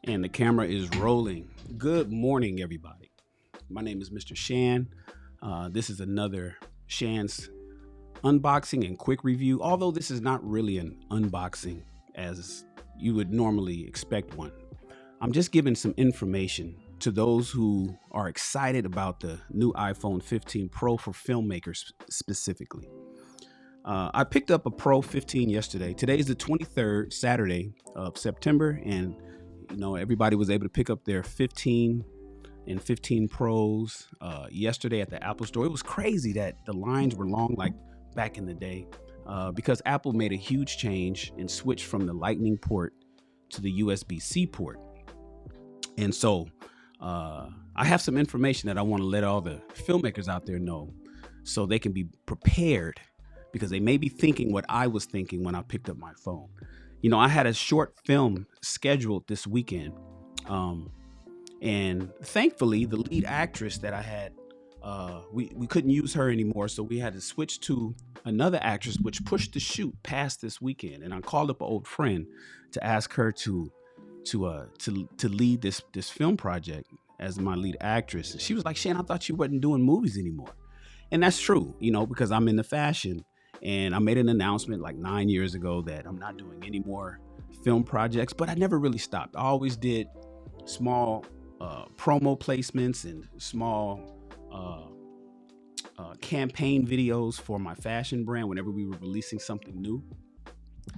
And the camera is rolling. Good morning, everybody. My name is Mr. Shan. This is another Shan's unboxing and quick review, although this is not really an unboxing as you would normally expect one. I'm just giving some information to those who are excited about the new iPhone 15 Pro for filmmakers specifically. I picked up a Pro 15 yesterday. Today's the 23rd, Saturday of September, and everybody was able to pick up their 15 and 15 Pros yesterday at the Apple store. It was crazy that the lines were long like back in the day because Apple made a huge change and switched from the Lightning port to the USB-C port. And so I have some information that I want to let all the filmmakers out there know so they can be prepared, because they may be thinking what I was thinking when I picked up my phone. I had a short film scheduled this weekend. And thankfully, the lead actress that I had, we couldn't use her anymore. So we had to switch to another actress, which pushed the shoot past this weekend. And I called up an old friend to ask her to lead this film project as my lead actress. And she was like, "Shan, I thought you wasn't doing movies anymore." And that's true, because I'm in the fashion. And I made an announcement like 9 years ago that I'm not doing any more film projects, but I never really stopped. I always did small promo placements and small campaign videos for my fashion brand whenever we were releasing something new.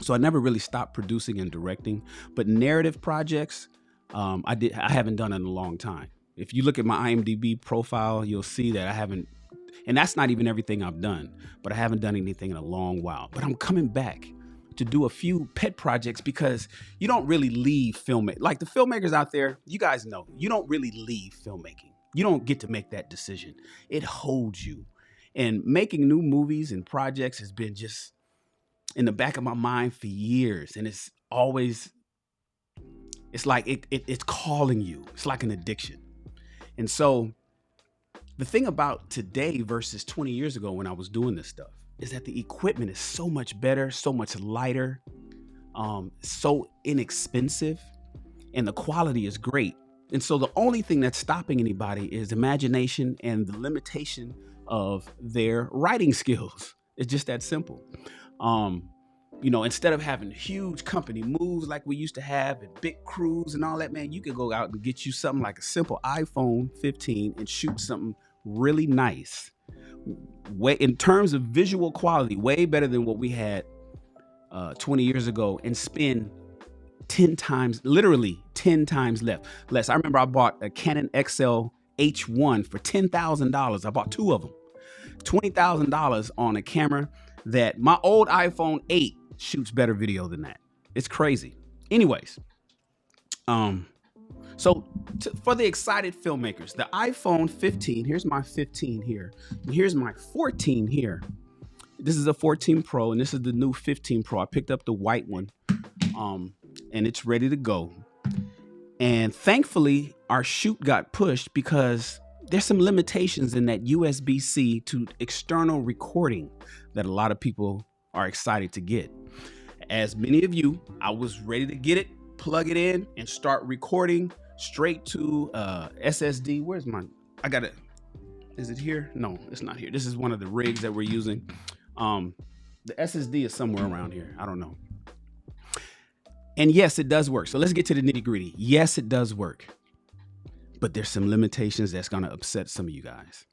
So I never really stopped producing and directing, but narrative projects, I haven't done in a long time. If you look at my IMDb profile, you'll see that I haven't. And that's not even everything I've done, but I haven't done anything in a long while. But I'm coming back to do a few pet projects because you don't really leave filmmaking. Like the filmmakers out there, you guys know, you don't really leave filmmaking. You don't get to make that decision. It holds you. And making new movies and projects has been just in the back of my mind for years. And it's like it's calling you. It's like an addiction. And so the thing about today versus 20 years ago when I was doing this stuff is that the equipment is so much better, so much lighter, so inexpensive, and the quality is great. And so the only thing that's stopping anybody is imagination and the limitation of their writing skills. It's just that simple. Instead of having huge company moves like we used to have and big crews and all that, man, you could go out and get you something like a simple iPhone 15 and shoot something really nice. In terms of visual quality, way better than what we had 20 years ago, and spend 10 times, literally 10 times less. I remember I bought a Canon XL H1 for $10,000. I bought two of them. $20,000 on a camera that my old iPhone 8 shoots better video than that. It's crazy. Anyways, for the excited filmmakers, the iPhone 15, here's my 15 here, and here's my 14 here. This is a 14 Pro, and this is the new 15 Pro. I picked up the white one, and it's ready to go. And thankfully, our shoot got pushed because there's some limitations in that USB-C to external recording that a lot of people are excited to get. As many of you, I was ready to get it, plug it in, and start recording straight to SSD. Where's my, I got it. Is it here? No, it's not here. This is one of the rigs that we're using. The SSD is somewhere around here. I don't know. And yes, it does work. So let's get to the nitty gritty. Yes, it does work. But there's some limitations that's going to upset some of you guys.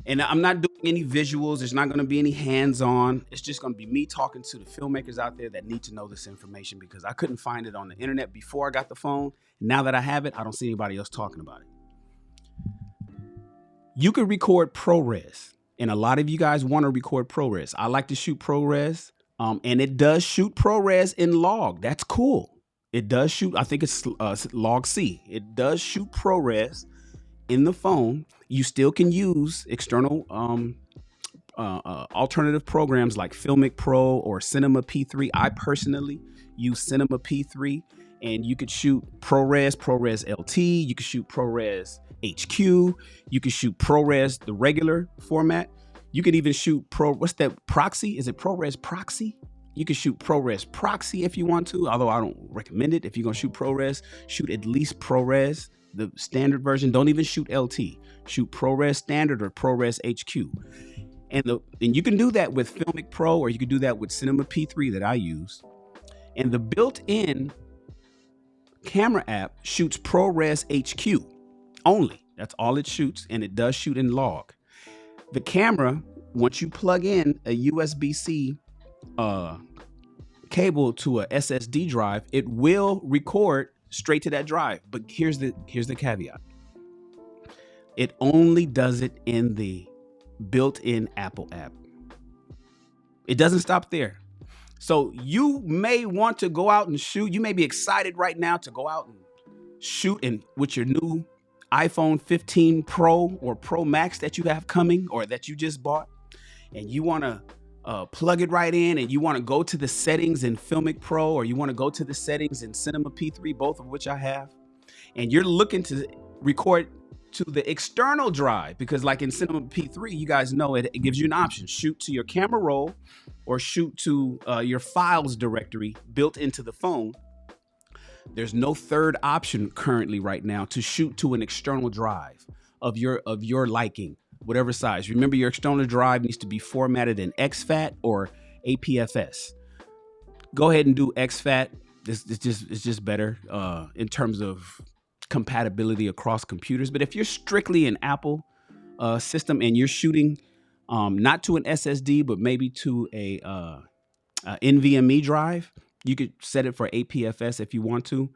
And I'm not doing any visuals. There's not going to be any hands-on. It's just going to be me talking to the filmmakers out there that need to know this information, because I couldn't find it on the internet before I got the phone. Now that I have it, I don't see anybody else talking about it. You can record ProRes, and a lot of you guys want to record ProRes. I like to shoot ProRes, and it does shoot ProRes in log. That's cool. It does shoot, I think it's log C. It does shoot ProRes in the phone. You still can use external alternative programs like Filmic Pro or Cinema P3. I personally use Cinema P3, and you could shoot ProRes, ProRes LT. You could shoot ProRes HQ. You could shoot ProRes, the regular format. You could even shoot what's that, Proxy? Is it ProRes Proxy? You can shoot ProRes proxy if you want to, although I don't recommend it. If you're gonna shoot ProRes, shoot at least ProRes, the standard version. Don't even shoot LT. Shoot ProRes standard or ProRes HQ. And you can do that with Filmic Pro, or you can do that with Cinema P3 that I use. And the built-in camera app shoots ProRes HQ only. That's all it shoots, and it does shoot in log. The camera, once you plug in a USB-C cable to a SSD drive, it will record straight to that drive. But here's the caveat. It only does it in the built-in Apple app. It doesn't stop there. So you may want to go out and shoot. You may be excited right now to go out and shoot with your new iPhone 15 Pro or Pro Max that you have coming, or that you just bought, and you want to plug it right in, and you want to go to the settings in Filmic Pro, or you want to go to the settings in Cinema P3, both of which I have, and you're looking to record to the external drive, because like in Cinema P3, you guys know it gives you an option: shoot to your camera roll or shoot to your files directory built into the phone. There's no third option currently right now to shoot to an external drive of your liking, whatever size. Remember, your external drive needs to be formatted in exFAT or APFS. Go ahead and do exFAT. It's just better in terms of compatibility across computers. But if you're strictly an Apple system and you're shooting not to an SSD, but maybe to a NVMe drive, you could set it for APFS if you want to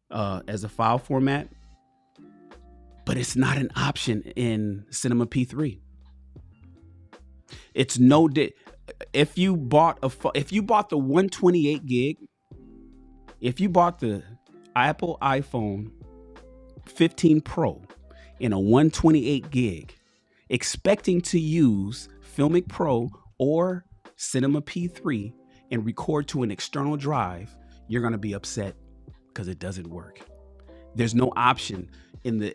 as a file format. But it's not an option in Cinema P3. It's no if you bought the 128 gig, if you bought the Apple iPhone 15 Pro in a 128 gig, expecting to use Filmic Pro or Cinema P3 and record to an external drive, you're going to be upset because it doesn't work. There's no option in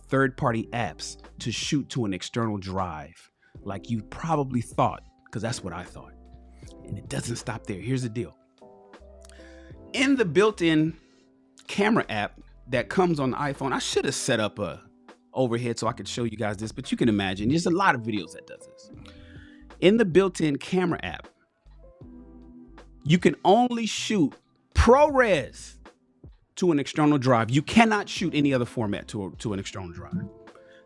third-party apps to shoot to an external drive like you probably thought, because that's what I thought. And it doesn't stop there. Here's the deal. In the built-in camera app that comes on the iPhone, I should have set up a overhead so I could show you guys this, but you can imagine there's a lot of videos that does this. In the built-in camera app, you can only shoot ProRes to an external drive. You cannot shoot any other format to an external drive.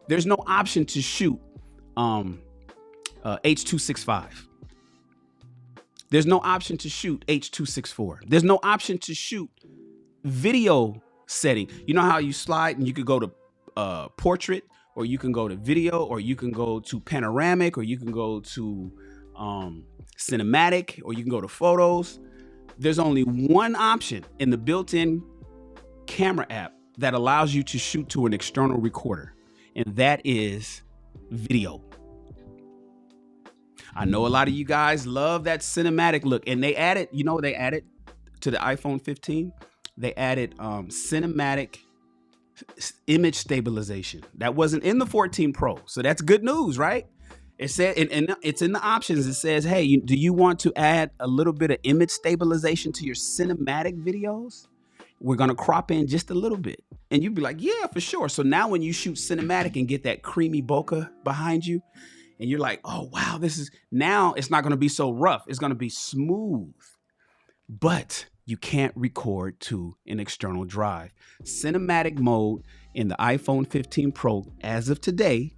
There's no option to shoot H.265. There's no option to shoot H.264. There's no option to shoot video setting. You know how you slide and you could go to portrait, or you can go to video, or you can go to panoramic, or you can go to cinematic, or you can go to photos. There's only one option in the built-in camera app that allows you to shoot to an external recorder, and that is video. I know a lot of you guys love that cinematic look, and they added to the iPhone 15. They added cinematic image stabilization. That wasn't in the 14 Pro, so that's good news, right? It said, and it's in the options. It says, hey, do you want to add a little bit of image stabilization to your cinematic videos? We're going to crop in just a little bit. And you'd be like, yeah, for sure. So now when you shoot cinematic and get that creamy bokeh behind you, and you're like, oh, wow, now it's not going to be so rough. It's going to be smooth. But you can't record to an external drive. Cinematic mode in the iPhone 15 Pro, as of today,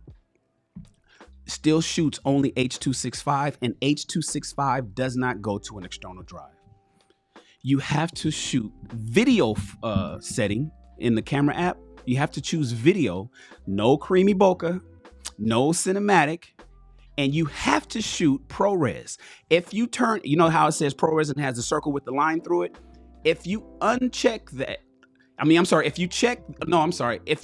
still shoots only H.265, and H.265 does not go to an external drive. You have to shoot video setting in the camera app. You have to choose video, no creamy bokeh, no cinematic, and you have to shoot ProRes. If you turn, you know how it says ProRes and has a circle with the line through it? If you uncheck that, if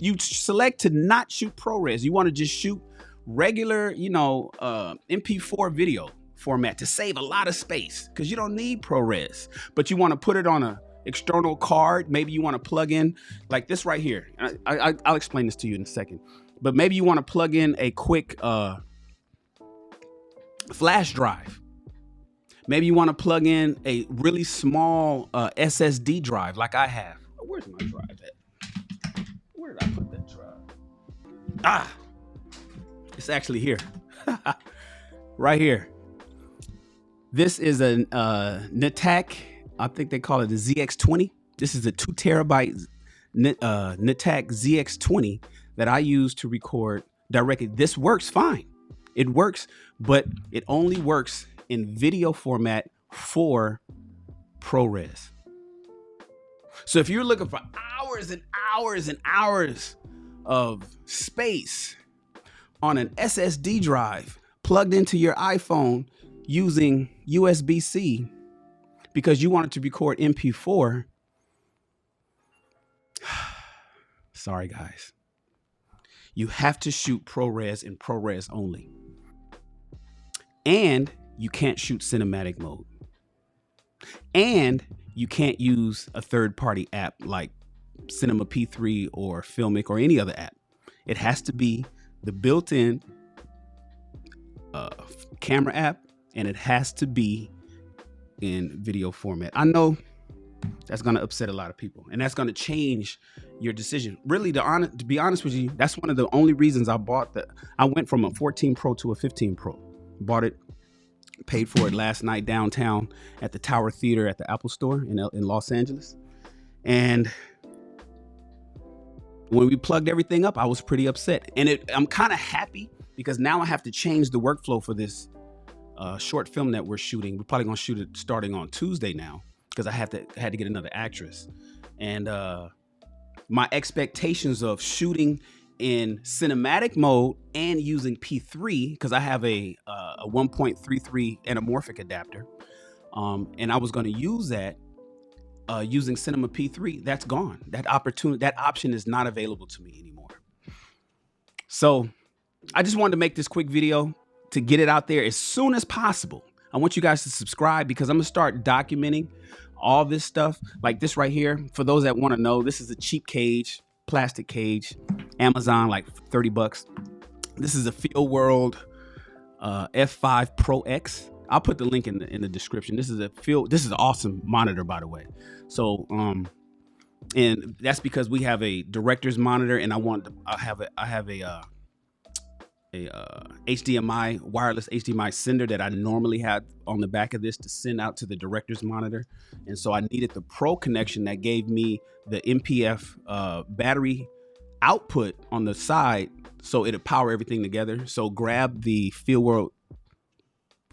you select to not shoot ProRes, you want to just shoot regular, MP4 video format to save a lot of space, because you don't need ProRes, but you want to put it on a external card. Maybe you want to plug in like this right here. I'll explain this to you in a second, but maybe you want to plug in a quick flash drive. Maybe you want to plug in a really small SSD drive like I have. Where's my drive at? Where did I put that drive? Ah, it's actually here. Right here. This is a NetAC, I think they call it the ZX20. This is a 2 terabyte NetAC ZX20 that I use to record directly. This works fine. It works, but it only works in video format for ProRes. So if you're looking for hours and hours and hours of space on an SSD drive plugged into your iPhone using USB-C because you wanted to record MP4, sorry guys, you have to shoot ProRes and ProRes only. And you can't shoot cinematic mode. And you can't use a third-party app like Cinema P3 or Filmic or any other app. It has to be the built-in camera app, and it has to be in video format. I know that's going to upset a lot of people, and that's going to change your decision. Really, to be honest with you, that's one of the only reasons I went from a 14 Pro to a 15 Pro. Bought it, paid for it last night downtown at the Tower Theater at the Apple Store in Los Angeles. And when we plugged everything up, I was pretty upset. And I'm kind of happy because now I have to change the workflow for this short film that we're shooting. We're probably going to shoot it starting on Tuesday now because I had to get another actress. And my expectations of shooting in cinematic mode and using P3, because I have a 1.33 anamorphic adapter, and I was going to use that using Cinema P3. That's gone. That option is not available to me anymore. So I just wanted to make this quick video to get it out there as soon as possible. I want you guys to subscribe because I'm gonna start documenting all this stuff, like this right here. For those that want to know, this is a cheap cage, plastic cage, Amazon, like 30 bucks. This is a Field World F5 Pro X. I'll put the link in the description. This is an awesome monitor, by the way. So and that's because we have a director's monitor, and I have a HDMI, wireless HDMI sender that I normally have on the back of this to send out to the director's monitor. And so I needed the Pro connection that gave me the MPF battery output on the side so it'll power everything together. So grab the Field World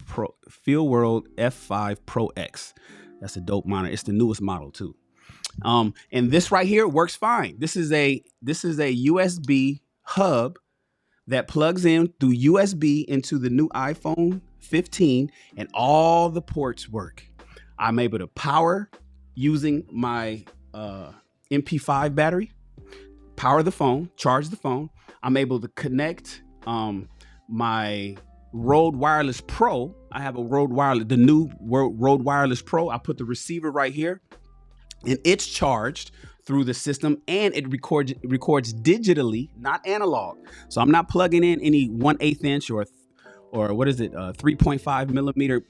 F5 Pro X. That's a dope monitor. It's the newest model too. And this right here works fine. This is a USB hub that plugs in through USB into the new iPhone 15, and all the ports work. I'm able to power using my MP5 battery, power the phone, charge the phone. I'm able to connect my Rode Wireless Pro. I have the new Rode Wireless Pro. I put the receiver right here, and it's charged through the system, and it records digitally, not analog. So I'm not plugging in any 1/8 inch or what is it, 3.5 millimeter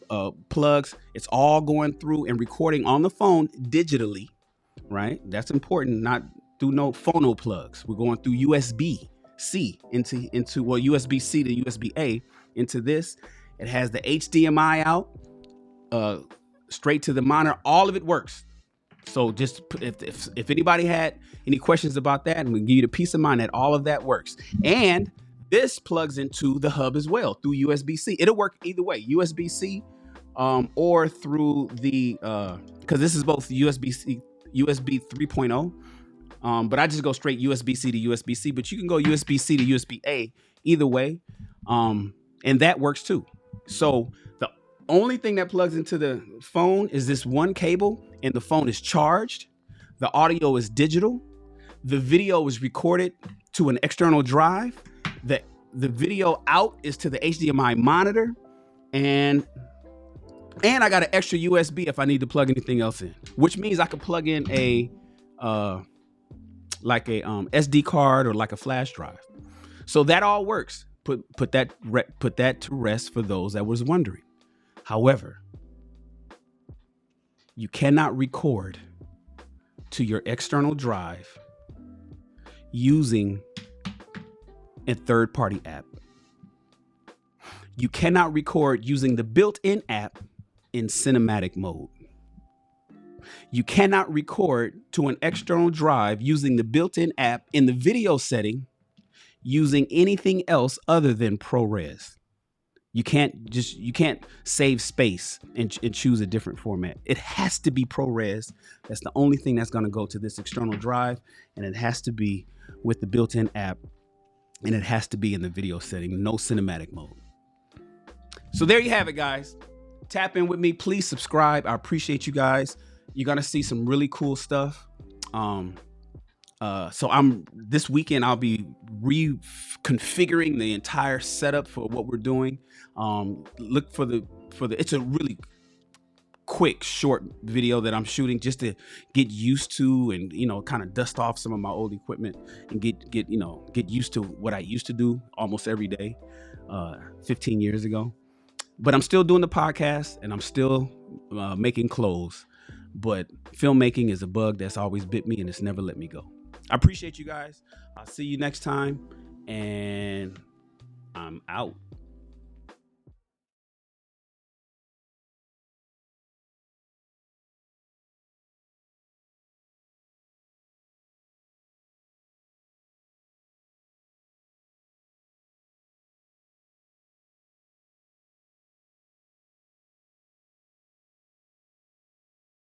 plugs. It's all going through and recording on the phone digitally, right? That's important. Not through no phono plugs. We're going through USB-C into USB-C to USB-A into this. It has the HDMI out straight to the monitor. All of it works. So just if anybody had any questions about that, and we give you the peace of mind that all of that works. And this plugs into the hub as well through USB-C. It'll work either way, USB-C or through the, because this is both USB 3.0, but I just go straight USB-C to USB-C, but you can go USB-C to USB-A either way, and that works too. So the only thing that plugs into the phone is this one cable, and the phone is charged. The audio is digital. The video is recorded to an external drive. The video out is to the HDMI monitor, and I got an extra USB if I need to plug anything else in, which means I could plug in a SD card or like a flash drive. So that all works. Put that to rest for those that was wondering. However, You cannot record to your external drive using a third-party app. You cannot record using the built-in app in cinematic mode. You cannot record to an external drive using the built-in app in the video setting using anything else other than ProRes. You can't save space and choose a different format. It has to be ProRes. That's the only thing that's going to go to this external drive, and it has to be with the built-in app, and it has to be in the video setting, no cinematic mode. So there you have it, guys. Tap in with me. Please subscribe. I appreciate you guys. You're going to see some really cool stuff. So this weekend I'll be reconfiguring the entire setup for what we're doing. Look for the it's a really quick short video that I'm shooting just to get used to and kind of dust off some of my old equipment and get used to what I used to do almost every day 15 years ago. But I'm still doing the podcast and I'm still making clothes. But filmmaking is a bug that's always bit me and it's never let me go. I appreciate you guys. I'll see you next time, and I'm out.